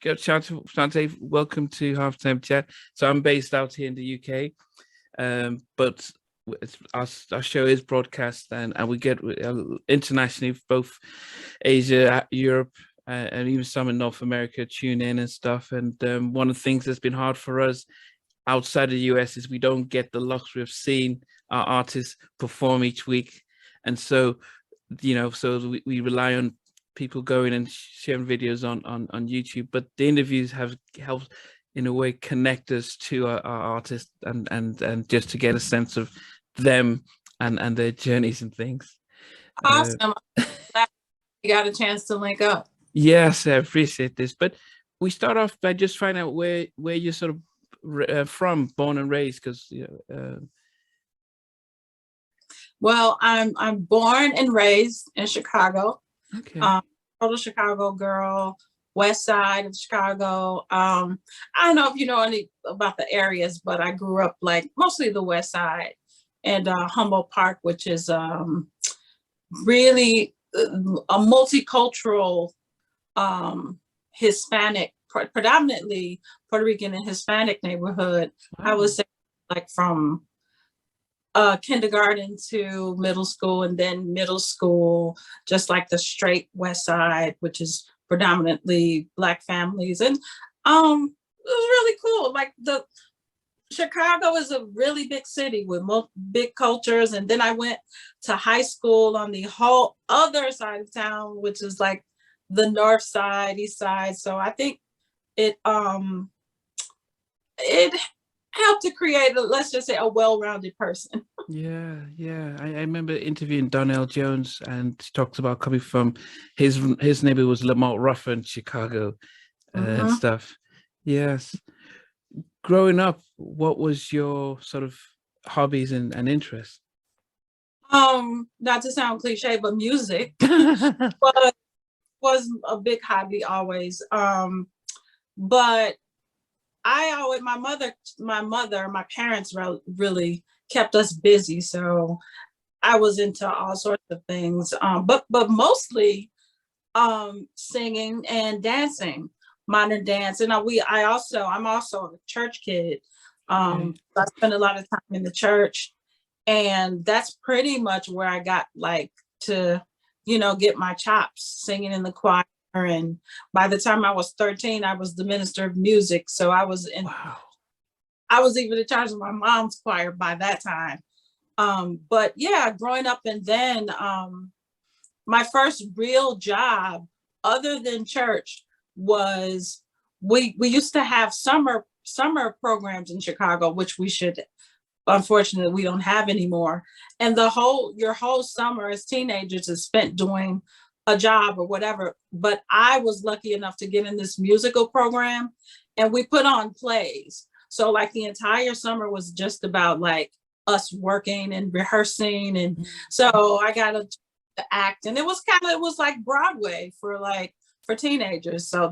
Chantay, welcome to Halftime Chat. So I'm based out here in the UK, but our show is broadcast and we get internationally, both Asia, Europe, and even some in North America tune in and stuff. And one of the things that's been hard for us outside the US is we don't get the luxury of seeing our artists perform each week. And so, so we rely on people going and sharing videos on YouTube, but the interviews have helped in a way connect us to our artists and just to get a sense of them and their journeys and things. Awesome. You got a chance to link up. Yes, I appreciate this. But we start off by just finding out where you're sort of from, born and raised, because well, I'm born and raised in Chicago. Okay. Total Chicago girl, west side of Chicago. I don't know if you know any about the areas, but I grew up like mostly the west side and Humboldt Park, which is really a multicultural Hispanic, predominantly Puerto Rican and Hispanic neighborhood. Wow. I would say like from kindergarten to middle school, and then middle school, just like the straight west side, which is predominantly Black families. And it was really cool. Like the Chicago is a really big city with big cultures. And then I went to high school on the whole other side of town, which is like the north side, east side. So I think it helped to create let's just say a well-rounded person. Yeah. I remember interviewing Donnell Jones, and he talks about coming from his neighbor was Lamont Ruffin in Chicago and stuff. Yes. Growing up, what was your sort of hobbies and interests? Not to sound cliche, but music was a big hobby always. But my parents really kept us busy. So I was into all sorts of things, but mostly singing and dancing, modern dance. And I'm also a church kid. I spent a lot of time in the church, and that's pretty much where I got like to, get my chops, singing in the choir. And by the time I was 13, I was the minister of music. So I was I was even in charge of my mom's choir by that time. But yeah, growing up, and then my first real job other than church was we used to have summer programs in Chicago, which unfortunately we don't have anymore. And your whole summer as teenagers is spent doing a job or whatever. But I was lucky enough to get in this musical program, and we put on plays. So like the entire summer was just about like us working and rehearsing. And so I got to act, and it was like Broadway for teenagers. So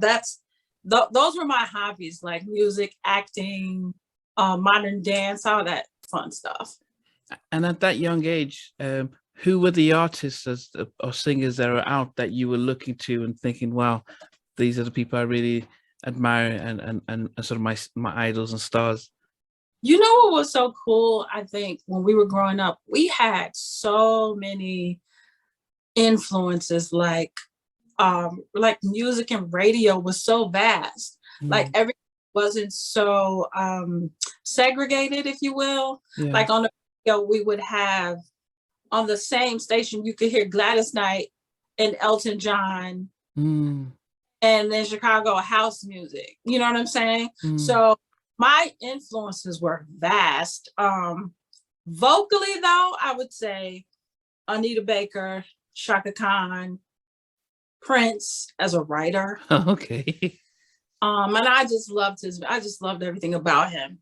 those were my hobbies, like music, acting, modern dance, all that fun stuff. And at that young age, who were the artists or singers that are out that you were looking to and thinking, wow, these are the people I really admire and sort of my idols and stars? You know what was so cool? I think when we were growing up, we had so many influences, like music and radio was so vast. Like everything wasn't so segregated, if you will. Yeah. Like on the radio, we would have on the same station, you could hear Gladys Knight and Elton John, and in Chicago, house music. You know what I'm saying? So my influences were vast. Vocally, though, I would say Anita Baker, Chaka Khan, Prince as a writer. Okay. And I just loved everything about him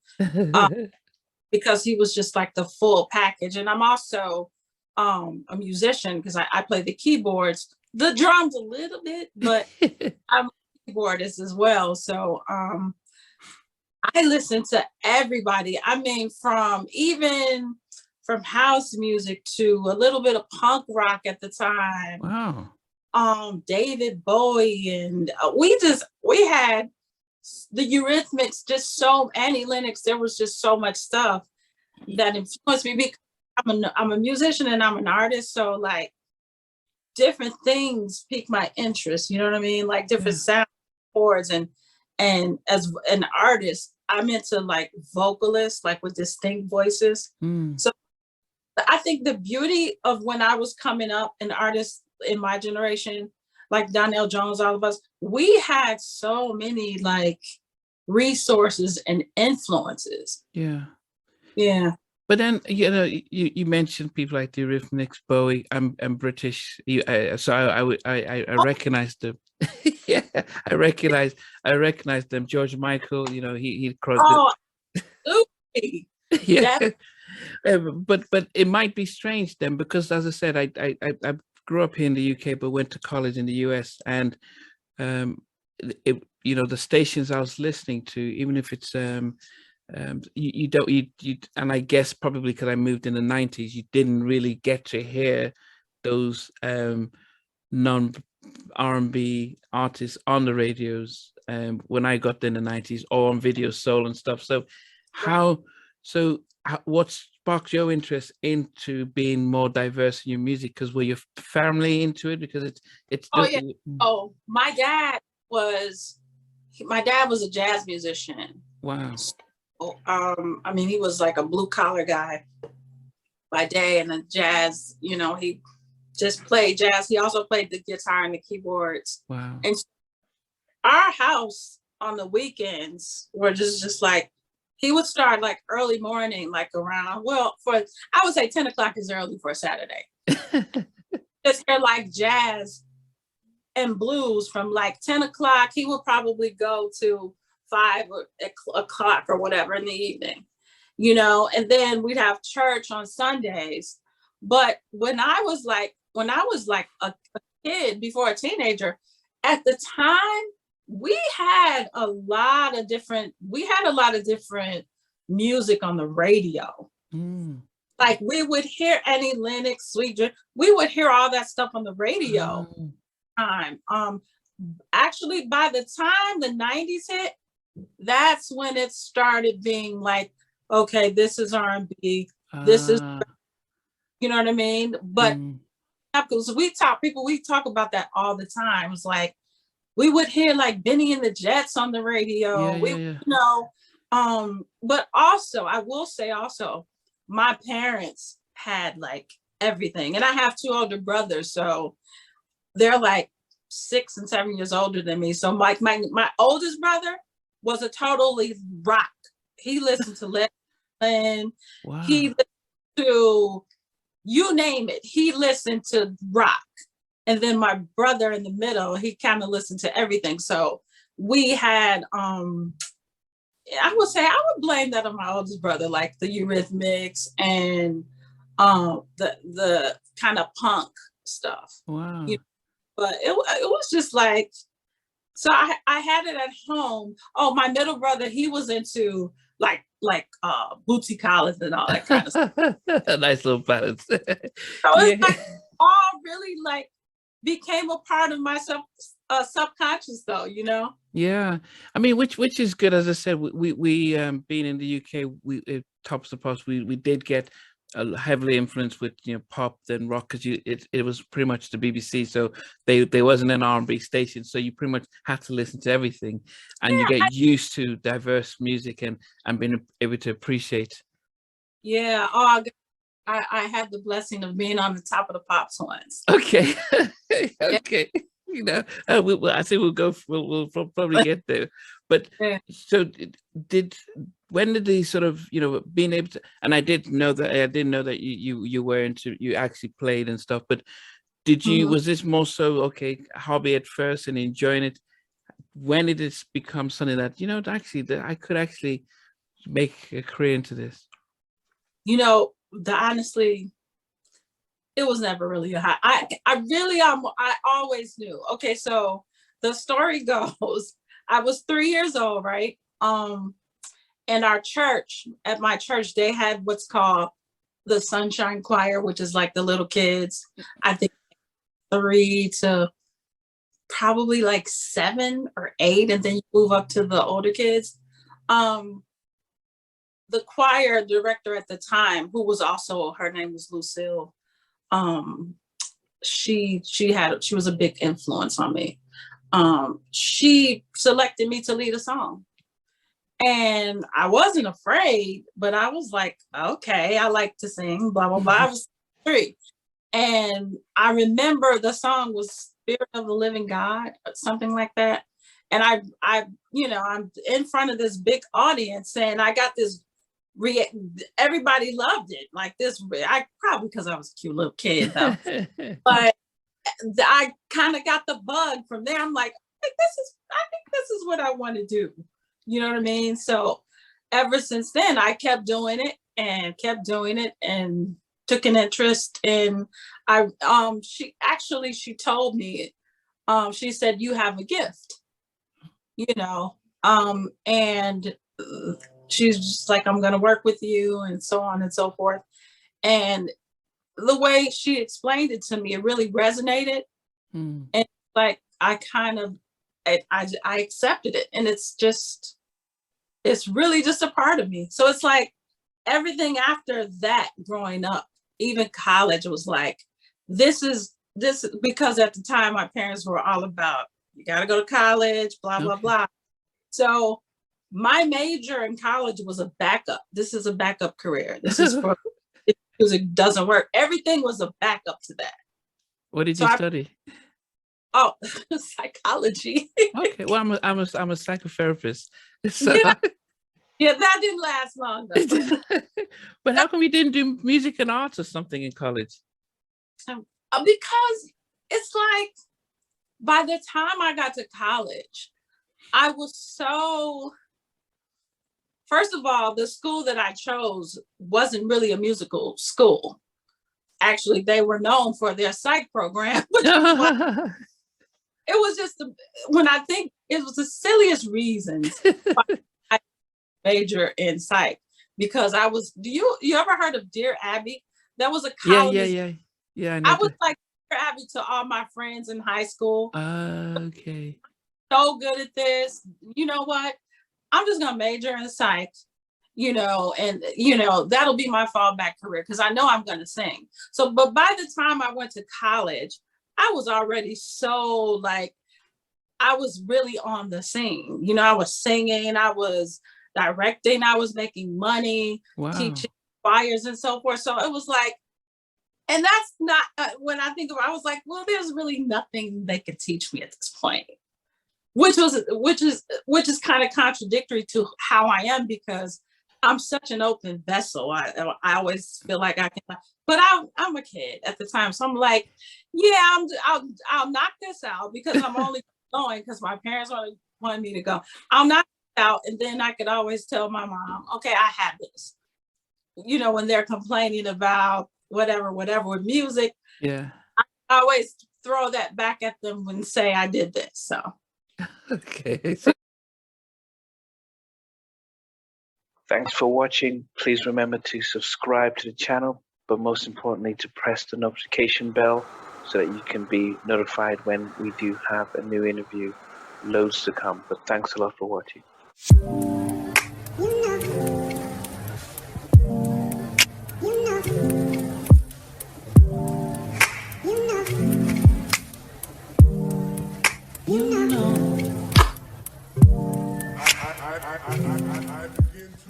because he was just like the full package. And I'm also a musician because I play the keyboards, the drums a little bit, but I'm a keyboardist as well. So I listen to everybody. I mean, from house music to a little bit of punk rock at the time. Wow. David Bowie, and we had the Eurythmics, just so Annie Lennox, there was just so much stuff that influenced me because I'm a musician and I'm an artist. So like different things pique my interest, you know what I mean? Like different sound chords, and as an artist, I'm into like vocalists, like with distinct voices. So I think the beauty of when I was coming up, an artist in my generation, like Donnell Jones, all of us, we had so many like resources and influences. Yeah. But then, you mentioned people like the Eurythmics, Bowie. I'm British, so I recognize them. Yeah, I recognize them. George Michael, he crossed. Absolutely. Yeah. But it might be strange then, because as I said, I grew up here in the UK but went to college in the US, and the stations I was listening to, even if it's you don't, and I guess probably because I moved in the 90s, you didn't really get to hear those non R&B artists on the radios when I got in the 90s, or on Video Soul and stuff. So what sparked your interest into being more diverse in your music? Because were your family into it? Because it's my dad was a jazz musician. Wow. I mean, he was like a blue collar guy by day, and the jazz, he just played jazz. He also played the guitar and the keyboards. Wow. And our house on the weekends were just like, he would start like early morning, like around, I would say 10 o'clock is early for a Saturday. Just hear like jazz and blues from like 10 o'clock. He would probably go to 5 o'clock or whatever in the evening, and then we'd have church on Sundays. But when I was like a kid, before a teenager, at the time, we had a lot of different music on the radio. Like we would hear Annie Lennox, Sweet Dream. We would hear all that stuff on the radio. Actually, by the time the 90s hit, that's when it started being like, okay, this is R&B. This is, you know what I mean? But because we talk about that all the time. It's like, we would hear like Benny and the Jets on the radio. But also, I will say also, my parents had like everything. And I have 2 older brothers, so they're like 6 and 7 years older than me. So like my oldest brother was a totally rock. He listened to Led Zeppelin. Wow. He listened to, you name it, he listened to rock. And then my brother in the middle, he kind of listened to everything. So we had, I would blame that on my oldest brother, like the Eurythmics and the kind of punk stuff. Wow. But it was just like, so I had it at home. Oh, my middle brother, he was into like Bootsy Collins and all that kind of stuff. A nice little balance. So it's like all really like became a part of my subconscious, though, Yeah, I mean, which is good. As I said, we being in the UK, Tops of Pops, we did get heavily influenced with pop then rock, because it was pretty much the BBC, so there wasn't an R&B station, so you pretty much had to listen to everything, and you get used to diverse music and being able to appreciate. Yeah. I had the blessing of being on the Top of the Pops once. Okay. Okay. I think we'll probably get there. But so when did the sort of, being able to, and I didn't know that you were into, you actually played and stuff, but did you, was this more so, okay, hobby at first and enjoying it? When did it become something that, that I could actually make a career into this? Honestly, it was never really a high. I always knew. Okay, so the story goes, I was 3 years old, right? And at my church, they had what's called the Sunshine Choir, which is like the little kids, I think 3 to probably like 7 or 8, and then you move up to the older kids. The choir director at the time, who was also, her name was Lucille, she was a big influence on me. She selected me to lead a song, and I wasn't afraid, but I was like, okay, I like to sing, blah blah blah. I was 3, and I remember the song was "Spirit of the Living God" or something like that. And I, you know, I'm in front of this big audience, and I got this. Everybody loved it. Like this, I probably because I was a cute little kid though, but I kind of got the bug from there. I'm like, I think this is what I want to do. You know what I mean? So ever since then, I kept doing it and took an interest in. She told me, she said, you have a gift, you know, and she's just like, I'm going to work with you, and so on and so forth. And the way she explained it to me, it really resonated. And like, I accepted it. And it's really just a part of me. So it's like everything after that, growing up, even college, was like, this because at the time my parents were all about, you got to go to college, blah, blah, blah. So my major in college was a backup. This is a backup career. This is for if music doesn't work. Everything was a backup to that. What did you study? Psychology. Okay, well, I'm a psychotherapist. So. Yeah, that didn't last long though. But how come you didn't do music and arts or something in college? Because it's like, by the time I got to college, I was so. First of all, the school that I chose wasn't really a musical school. Actually, they were known for their psych program. It was just, when I think, it was the silliest reasons I major in psych, because I was, you ever heard of Dear Abby? That was a college. Yeah. I was like Dear Abby to all my friends in high school. Okay. So good at this. You know what? I'm just gonna major in psych, you know, and you know, that'll be my fallback career because I know I'm gonna sing. So, but by the time I went to college, I was already so like, I was really on the scene. You know, I was singing, I was directing, I was making money, teaching choirs and so forth. So it was like, and that's not, when I think of it, I was like, well, there's really nothing they could teach me at this point. Which is kind of contradictory to how I am, because I'm such an open vessel. I always feel like I can, but I'm a kid at the time, so I'm like, yeah, I'll knock this out because I'm only going because my parents wanted me to go. I'll knock it out, and then I could always tell my mom, okay, I have this. You know, when they're complaining about whatever with music, yeah, I always throw that back at them and say I did this. So. Okay. Thanks for watching. Please remember to subscribe to the channel, but most importantly to press the notification bell so that you can be notified when we do have a new interview. Loads to come, but thanks a lot for watching. I begin to